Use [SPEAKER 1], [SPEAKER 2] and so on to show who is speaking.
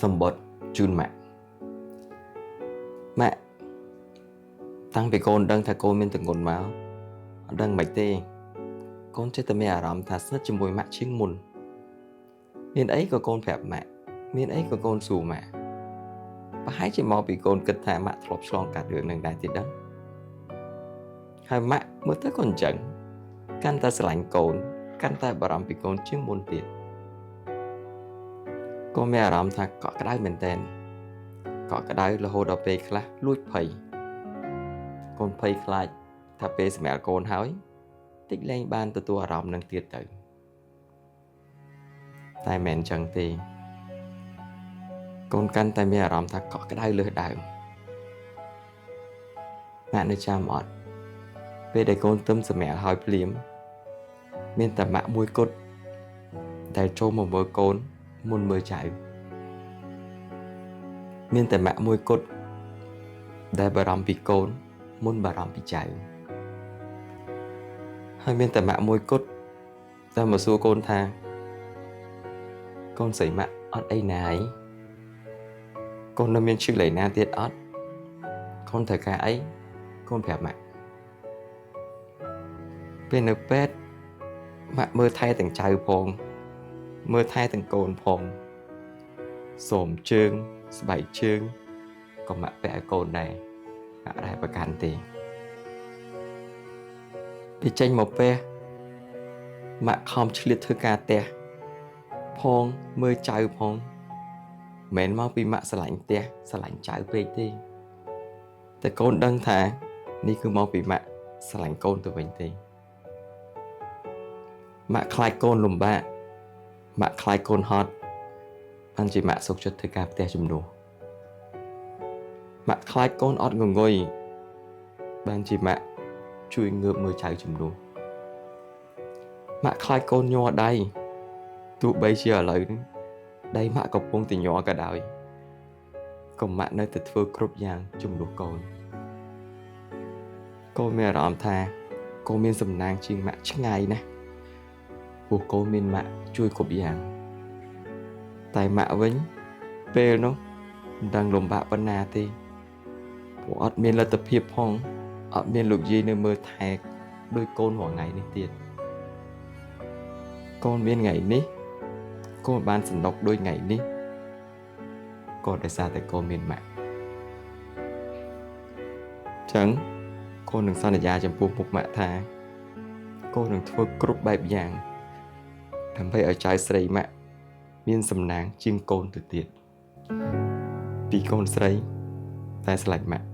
[SPEAKER 1] សម្បត្តិជូនម៉ាក់តាំងពីកូនដឹងថាកូនមានទង្ងន់មកអត់ដឹងមិនទេកូនចេះតែមានអារម្មណ៍ថាស្និទ្ធជាមួយម៉ាក់ជាងមុនមានអីក៏កូនប្រាប់ម៉ាក់មានអីក៏កូនសួរម៉ាក់ប្រហែលជាមកពីកូនគិតថាម៉ាក់ធ្លាប់ឆ្លងកាត់រឿងនឹងដែរទៀតដឹងហើយម៉ាក់មើលទៅក៏អញ្ចឹងកាន់តែស្រឡាញ់កូនកាន់តែបារម្ភពីកូនជាងមុនទៀតកូនមានអារម្មណ៍ថាកក់ក្ដៅមែនទែនកក់ក្ដៅរហូតដល់ពេលខ្លះលួចភ័យកូនភ័យខ្លាចថាពេលសម្រាប់កូនហើយតិចលែងបានទទួលអារម្មណ៍នឹងទៀតទៅតែមិនមែនអញ្ចឹងទេកូនកាន់តែមានអារម្មណ៍ថាកក់ក្ដៅលើសដើមម៉ាក់នៅចាំអត់ពេលដែលកូនទឹមសម្រាប់ហើយភ្លាមមានតែម៉ាក់មួយគត់ដែលចូលមកមើលកូនមុនមើលចៅមានតែម៉ាក់មួយគត់ដែលបារម្ភពីកូនមុនបារម្ភពីចៅហើយមានតែម៉ាក់មួយគត់ដែលមកសួរកូនថាកូនស្រីម៉ាក់អត់អីណាយកូននៅមានឈឺលេងណាទៀតអត់កូនត្រូវការអីកូនប្រាប់ម៉ាក់ពេលនៅពេទ្យម៉ាក់មើលថែទាំងចៅផងមើលថែទាំងកូនផងសូមជើងស្បែកជើងក៏ម៉ាក់ពាក់ឲ្យកូនដែរម៉ាក់ដែរប្រកាន់ទេពេលចេញមកផ្ទះម៉ាក់ខំឆ្លៀតធ្វើការផ្ទះផងមើលចៅផងមិនមែនមកពីម៉ាក់ស្រឡាញ់ផ្ទះស្រឡាញ់ចៅពេកទេតែកូនដឹងថានេះគឺមកពីម៉ាក់ស្រឡាញ់កូនទៅវិញទេម៉ាក់ខ្លាចកូនលំបាកម៉ាក់ខ្លាចកូនហត់បានជាម៉ាក់សុខចិត្តធ្វើការផ្ទះជំនួសម៉ាក់ខ្លាចកូនអត់ងងុយបានជាម៉ាក់ជួយងើបមើលចៅជំនួសម៉ាក់ខ្លាចកូនញ័រដៃទោះបីជាឥឡូវនេះដៃម៉ាក់កំពុងតែញ័រក៏ដោយក៏ម៉ាក់នៅតែធ្វើគ្រប់យ៉ាងជំនួសកូនកូនមានអារម្មណ៍ថាកូនមានសំណាងជាងម៉ាក់ឆ្ងាយណាស់ព្រោះកូនមានម៉ាក់ជួយគ្រប់យ៉ាងតែម៉ាក់វិញពេលនោះមិនដឹងលំបាកប៉ុណ្ណាទេព្រោះអត់មានលទ្ធភាពផងអត់មានលោកយាយនៅមើលថែដោយកូនរាល់ថ្ងៃនេះទៀតកូនមានថ្ងៃនេះកូនបានសន្ទុកដូចថ្ងៃនេះក៏ដោយសារតែកូនមានម៉ាក់ចឹងកូននឹងសន្យាចំពោះពុកម៉ាក់ថាកូននឹងធ្វើគ្រប់បែបយ៉ាងដើម្បីឲ្យចៅស្រីម៉ាក់មានសំណាងជាងកូនទៅទៀតពីកូនស្រីតែស្រឡាញ់ម៉ាក់